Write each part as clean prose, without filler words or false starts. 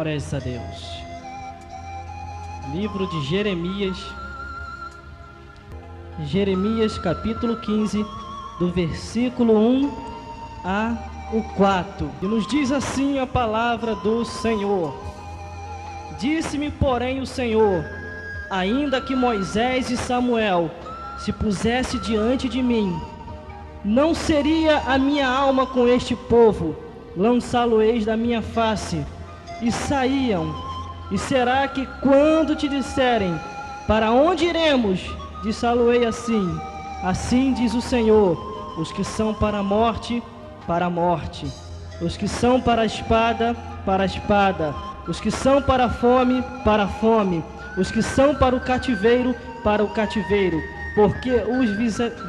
Glórias a Deus. Livro de Jeremias. Jeremias capítulo 15, do versículo 1 a o 4. E nos diz assim a palavra do Senhor. Disse-me, porém, o Senhor: ainda que Moisés e Samuel se pusesse diante de mim, não seria a minha alma com este povo, lançá-lo-eis da minha face. E saíam. E será que quando te disserem: para onde iremos? Disse-lo-ei assim: assim diz o Senhor: os que são para a morte, para a morte; os que são para a espada, para a espada; os que são para a fome, para a fome; os que são para o cativeiro, para o cativeiro. Porque os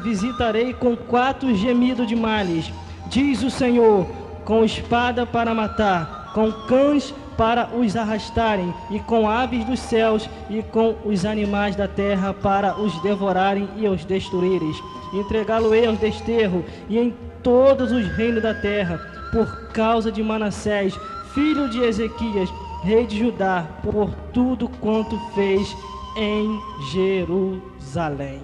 visitarei com 4 gemidos de males, diz o Senhor, com espada para matar, com cães para os arrastarem, e com aves dos céus, e com os animais da terra para os devorarem e os destruíres. Entregá-lo-ei aos desterros, e em todos os reinos da terra, por causa de Manassés, filho de Ezequias, rei de Judá, por tudo quanto fez em Jerusalém.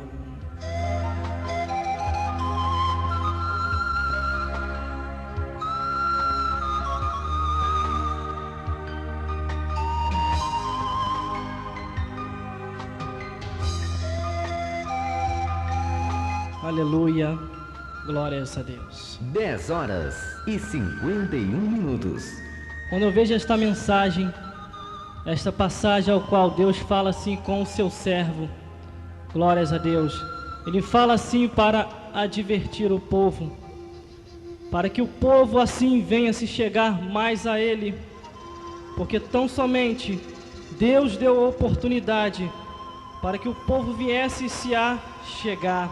Aleluia, glórias a Deus. 10h51. Quando eu vejo esta mensagem, esta passagem ao qual Deus fala assim com o seu servo, glórias a Deus, Ele fala assim para advertir o povo, para que o povo assim venha se chegar mais a Ele, porque tão somente Deus deu a oportunidade para que o povo viesse se a chegar.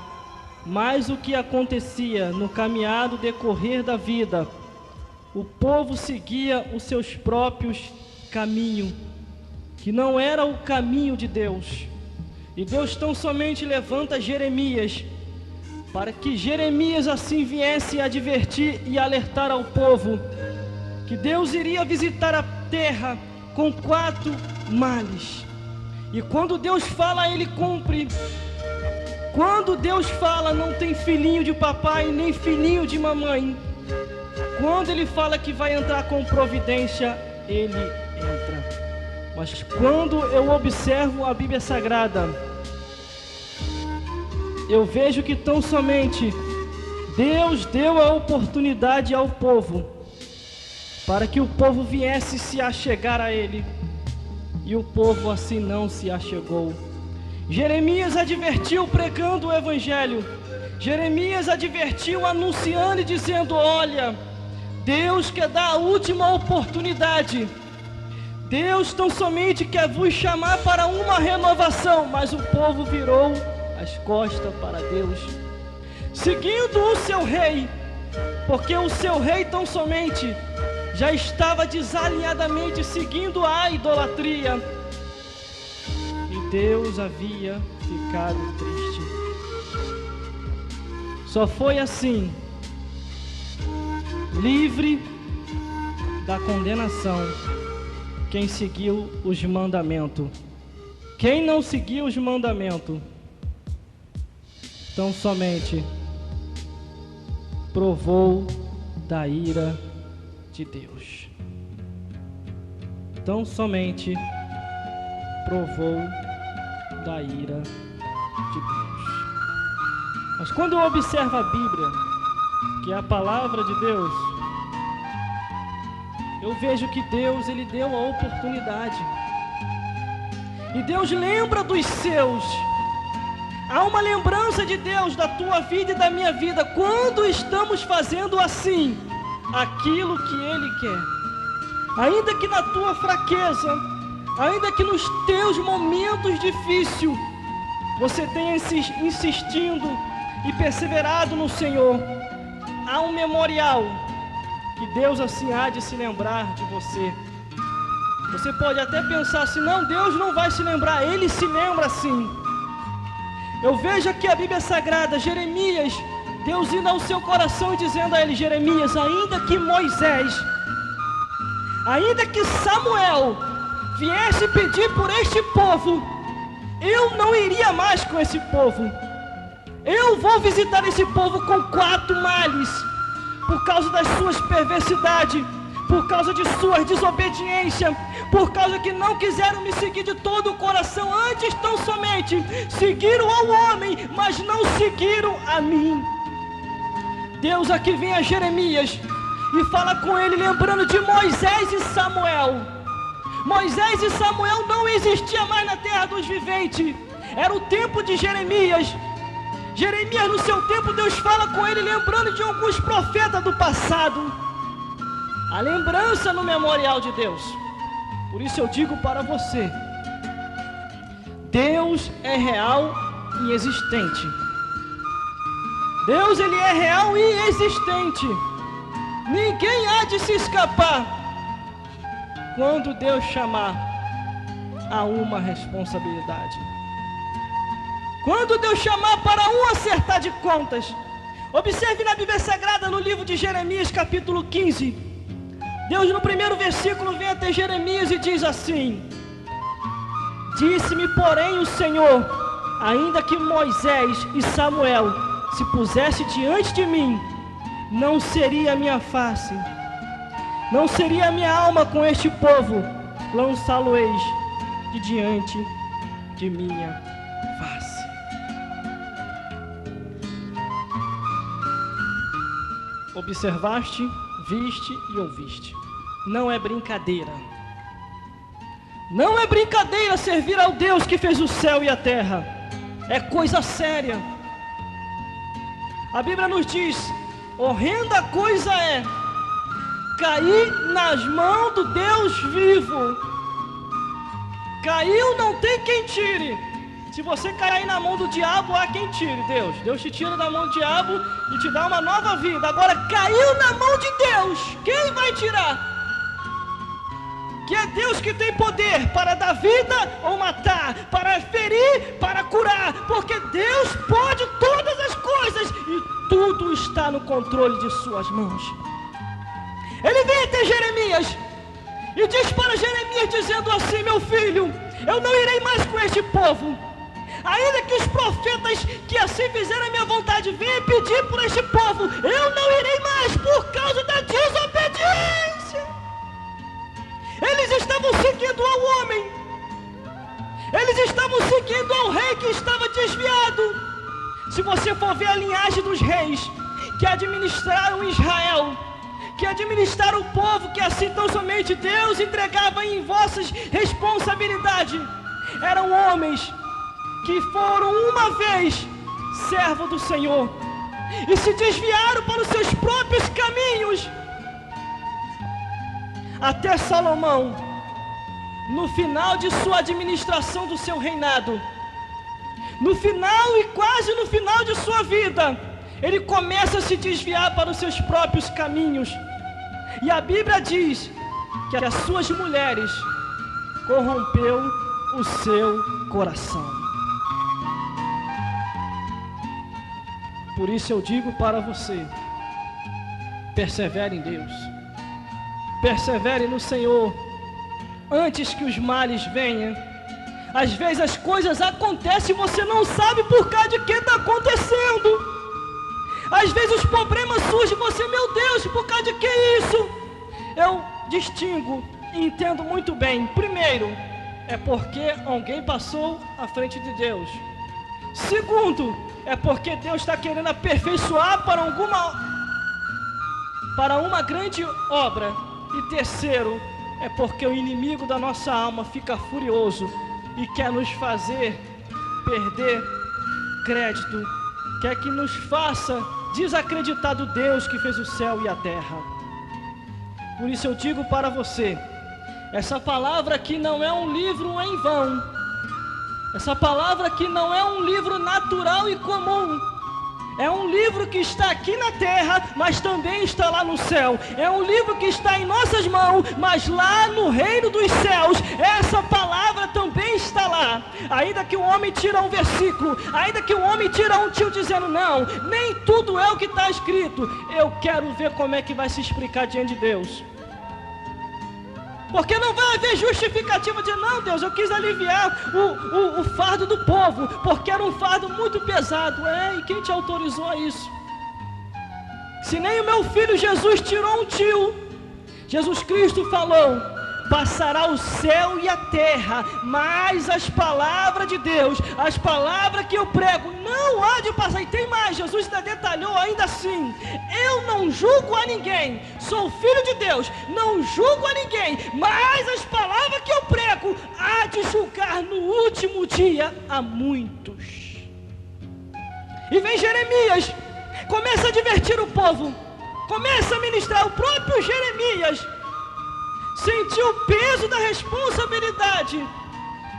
Mas o que acontecia no caminhado decorrer da vida, o povo seguia os seus próprios caminhos, que não era o caminho de Deus. E Deus tão somente levanta Jeremias, para que Jeremias assim viesse advertir e alertar ao povo, que Deus iria visitar a terra com 4 males. E quando Deus fala, Ele cumpre. Quando Deus fala, não tem filhinho de papai, nem filhinho de mamãe. Quando Ele fala que vai entrar com providência, Ele entra. Mas quando eu observo a Bíblia Sagrada, eu vejo que tão somente Deus deu a oportunidade ao povo, para que o povo viesse se achegar a Ele, e o povo assim não se achegou. Jeremias advertiu pregando o Evangelho. Jeremias advertiu anunciando e dizendo: olha, Deus quer dar a última oportunidade. Deus tão somente quer vos chamar para uma renovação. Mas o povo virou as costas para Deus, seguindo o seu rei, porque o seu rei tão somente já estava desalinhadamente seguindo a idolatria. Deus havia ficado triste. Só foi assim, livre da condenação, quem seguiu os mandamentos. Quem não seguiu os mandamentos, tão somente provou da ira de Deus. Tão somente provou da ira de Deus. Mas quando eu observo a Bíblia, que é a palavra de Deus, eu vejo que Deus, Ele deu a oportunidade. E Deus lembra dos seus. Há uma lembrança de Deus da tua vida e da minha vida quando estamos fazendo assim aquilo que Ele quer. Ainda que na tua fraqueza, ainda que nos teus momentos difíceis, você tenha insistindo e perseverado no Senhor, há um memorial que Deus assim há de se lembrar de você. Você pode até pensar assim: não, Deus não vai se lembrar. Ele se lembra sim. Eu vejo aqui a Bíblia Sagrada, Jeremias, Deus indo ao seu coração e dizendo a ele: Jeremias, ainda que Moisés, ainda que Samuel viesse pedir por este povo, eu não iria mais com esse povo. Eu vou visitar esse povo com 4 males, por causa das suas perversidades, por causa de sua desobediência, por causa que não quiseram me seguir de todo o coração. Antes tão somente seguiram ao homem, mas não seguiram a mim. Deus aqui vem a Jeremias e fala com ele, lembrando de Moisés e Samuel. Moisés e Samuel não existia mais na terra dos viventes. Era o tempo de Jeremias. Jeremias, no seu tempo, Deus fala com ele, lembrando de alguns profetas do passado. A lembrança no memorial de Deus. Por isso eu digo para você, Deus é real e existente. Deus, ele é real e existente. Ninguém há de se escapar quando Deus chamar a uma responsabilidade. Quando Deus chamar para um acertar de contas. Observe na Bíblia Sagrada, no livro de Jeremias, capítulo 15. Deus, no primeiro versículo, vem até Jeremias e diz assim: disse-me, porém, o Senhor, ainda que Moisés e Samuel se pusesse diante de mim, não seria a minha face, não seria a minha alma com este povo, lançá-lo-eis de diante de minha face. Observaste, viste e ouviste. Não é brincadeira. Não é brincadeira servir ao Deus que fez o céu e a terra. É coisa séria. A Bíblia nos diz, horrenda coisa é cair nas mãos do Deus vivo. Caiu, não tem quem tire. Se você cair na mão do diabo, há quem tire. Deus te tira da mão do diabo e te dá uma nova vida. Agora, caiu na mão de Deus, quem vai tirar? Que é Deus que tem poder para dar vida ou matar, para ferir, para curar, porque Deus pode todas as coisas e tudo está no controle de suas mãos. Ele vem até Jeremias e diz para Jeremias, dizendo assim: meu filho, eu não irei mais com este povo. Ainda que os profetas que assim fizeram a minha vontade venham pedir por este povo, eu não irei mais por causa da desobediência. Eles estavam seguindo ao homem, eles estavam seguindo ao rei que estava desviado. Se você for ver a linhagem dos reis que administraram Israel, que administraram o povo, que assim tão somente Deus entregava em vossas responsabilidades, eram homens que foram uma vez servo do Senhor e se desviaram para os seus próprios caminhos. Até Salomão, no final de sua administração do seu reinado, no final e quase no final de sua vida, ele começa a se desviar para os seus próprios caminhos. E a Bíblia diz que as suas mulheres corrompeu o seu coração. Por isso eu digo para você, persevere em Deus, persevere no Senhor, antes que os males venham. Às vezes as coisas acontecem e você não sabe por causa de que está acontecendo. Às vezes os problemas surgem e você, meu Deus, por causa de que isso? Eu distingo e entendo muito bem. Primeiro, é porque alguém passou à frente de Deus. Segundo, é porque Deus está querendo aperfeiçoar para uma grande obra. E terceiro, é porque o inimigo da nossa alma fica furioso e quer nos fazer perder crédito, quer que nos faça desacreditar do Deus que fez o céu e a terra. Por isso eu digo para você, essa palavra aqui não é um livro em vão. Essa palavra aqui não é um livro natural e comum. É um livro que está aqui na terra, mas também está lá no céu. É um livro que está em nossas mãos, mas lá no reino dos céus, essa palavra também está lá. Ainda que o homem tira um versículo, ainda que o homem tira um tio dizendo, não, nem tudo é o que está escrito. Eu quero ver como é que vai se explicar diante de Deus. Porque não vai haver justificativa de não, Deus, eu quis aliviar o fardo do povo, porque era um fardo muito pesado. E quem te autorizou a isso? Se nem o meu filho Jesus tirou um tio, Jesus Cristo falou: passará o céu e a terra, mas as palavras de Deus, as palavras que eu prego, não há de passar. E tem mais, Jesus ainda detalhou ainda assim: eu não julgo a ninguém, sou filho de Deus, não julgo a ninguém, mas as palavras que eu prego, há de julgar no último dia a muitos. E vem Jeremias, começa a divertir o povo, começa a ministrar. O próprio Jeremias sentiu o peso da responsabilidade.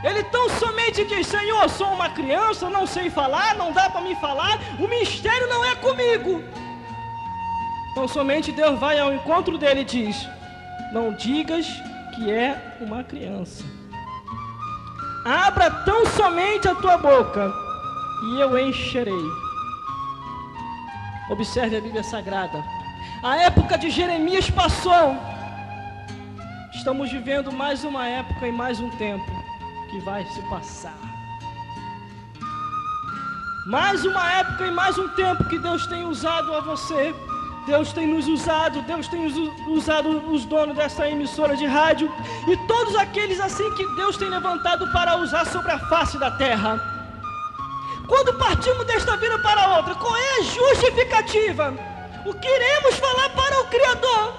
Ele tão somente diz: Senhor, sou uma criança, não sei falar, não dá para me falar, o mistério não é comigo. Então somente Deus vai ao encontro dele e diz: não digas que é uma criança, abra tão somente a tua boca e eu encherei. Observe a Bíblia Sagrada. A época de Jeremias passou. Estamos vivendo mais uma época e mais um tempo que vai se passar. Mais uma época e mais um tempo que Deus tem usado a você. Deus tem nos usado, Deus tem usado os donos dessa emissora de rádio e todos aqueles assim que Deus tem levantado para usar sobre a face da terra. Quando partimos desta vida para outra, qual é a justificativa? O que iremos falar para o Criador?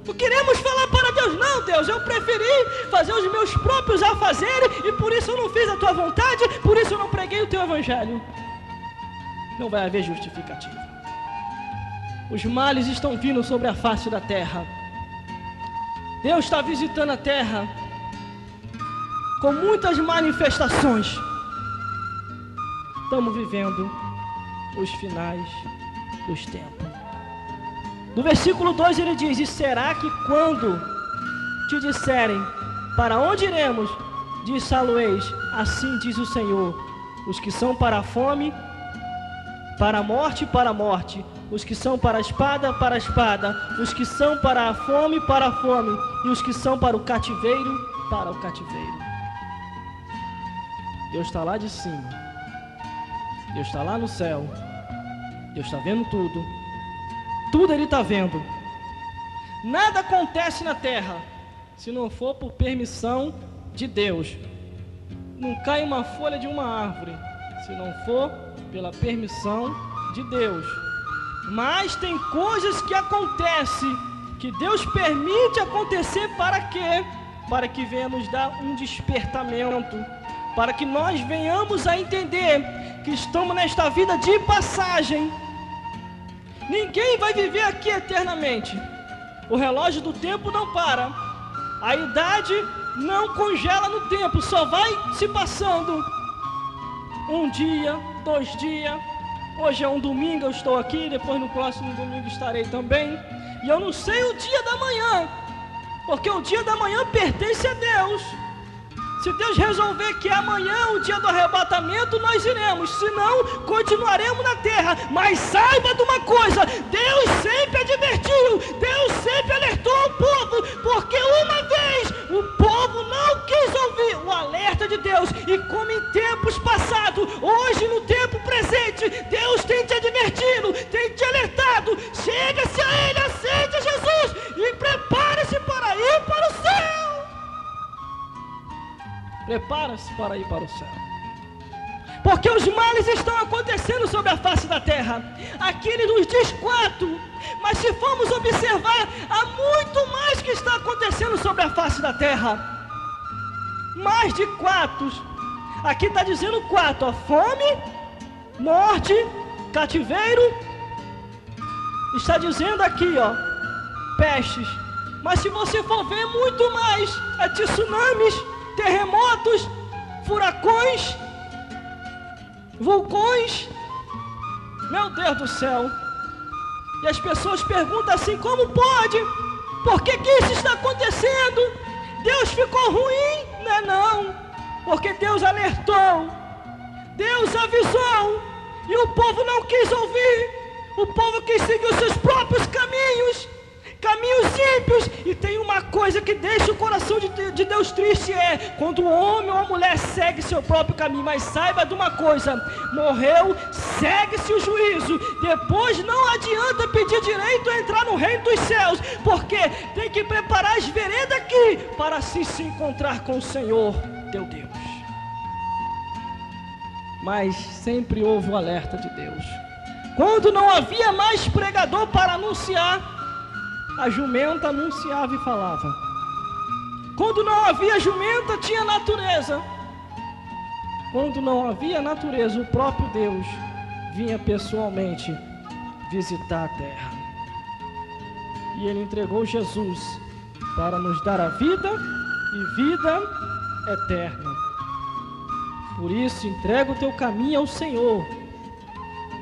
O que iremos falar para Deus? Não, Deus, eu preferi fazer os meus próprios afazeres e por isso eu não fiz a tua vontade, por isso eu não preguei o teu evangelho. Não vai haver justificativa. Os males estão vindo sobre a face da terra. Deus está visitando a terra com muitas manifestações. Estamos vivendo os finais dos tempos. No versículo 2 ele diz: e será que quando te disserem para onde iremos, dissá-lo-eis, assim diz o Senhor, os que são para a fome, para a morte, os que são para a espada, os que são para a fome, e os que são para o cativeiro, Deus está lá de cima, Deus está lá no céu, Deus está vendo tudo. Tudo Ele está vendo. Nada acontece na terra se não for por permissão de Deus. Não cai uma folha de uma árvore se não for pela permissão de Deus. Mas tem coisas que acontecem, que Deus permite acontecer para quê? Para que venha nos dar um despertamento, para que nós venhamos a entender que estamos nesta vida de passagem. Ninguém vai viver aqui eternamente. O relógio do tempo não para. A idade não congela no tempo, só vai se passando. Um dia, 2 dias. Hoje é um domingo, eu estou aqui. Depois no próximo domingo estarei também. E eu não sei o dia da manhã, porque o dia da manhã pertence a Deus. Se Deus resolver que amanhã, o dia do arrebatamento, nós iremos. Se não, continuaremos na terra. Mas saiba de uma coisa: Deus sempre advertiu, Deus sempre alertou o povo, porque uma vez o povo não quis ouvir o alerta de Deus. E como em tempos passados, hoje no tempo presente, Deus tem te advertido, tem te alertado. Chega-se a Ele, aceite Jesus e prepare-se para ir para o céu. Prepara-se para ir para o céu. Porque os males estão acontecendo sobre a face da terra. Aqui ele nos diz 4. Mas se formos observar, há muito mais que está acontecendo sobre a face da terra. Mais de 4. Aqui está dizendo 4. A fome, morte, cativeiro. Está dizendo aqui, pestes. Mas se você for ver, muito mais. Tsunamis, terremotos, furacões, vulcões. Meu Deus do céu. E as pessoas perguntam assim: como pode? Por que isso está acontecendo? Deus ficou ruim? Não, porque Deus alertou, Deus avisou, e o povo não quis ouvir. O povo quis seguir os seus próprios caminhos, caminhos ímpios. E tem uma coisa que deixa o coração de Deus triste, é quando o homem ou a mulher segue seu próprio caminho. Mas saiba de uma coisa: morreu, segue-se o juízo. Depois não adianta pedir direito a entrar no reino dos céus, porque tem que preparar as veredas aqui para assim se encontrar com o Senhor teu Deus. Mas sempre houve o alerta de Deus. Quando não havia mais pregador para anunciar, a jumenta anunciava e falava. Quando não havia jumenta, tinha natureza. Quando não havia natureza, o próprio Deus vinha pessoalmente visitar a terra. E Ele entregou Jesus para nos dar a vida e vida eterna. Por isso, entrega o teu caminho ao Senhor.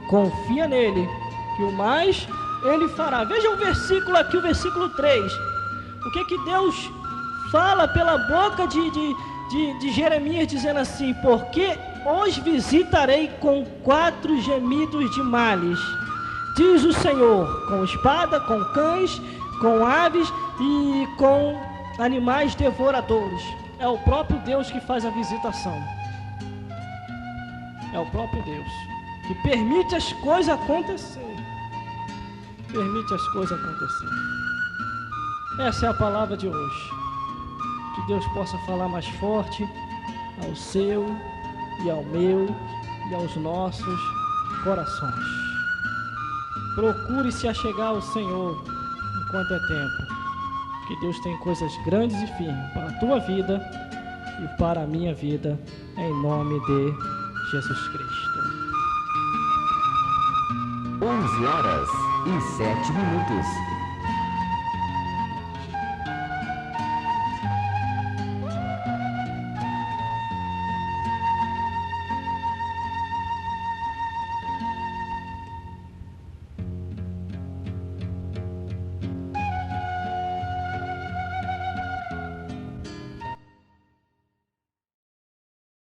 Confia nele, que o mais Ele fará. Veja o versículo aqui, o versículo 3. O que Deus fala pela boca de Jeremias, dizendo assim: porque os visitarei com 4 gemidos de males, diz o Senhor, com espada, com cães, com aves e com animais devoradores. É o próprio Deus que faz a visitação. É o próprio Deus que permite as coisas acontecerem. Permite as coisas acontecerem. Essa é a palavra de hoje. Que Deus possa falar mais forte ao seu e ao meu e aos nossos corações. Procure se achegar ao Senhor enquanto é tempo. Que Deus tem coisas grandes e firmes para a tua vida e para a minha vida, em nome de Jesus Cristo. 11h07.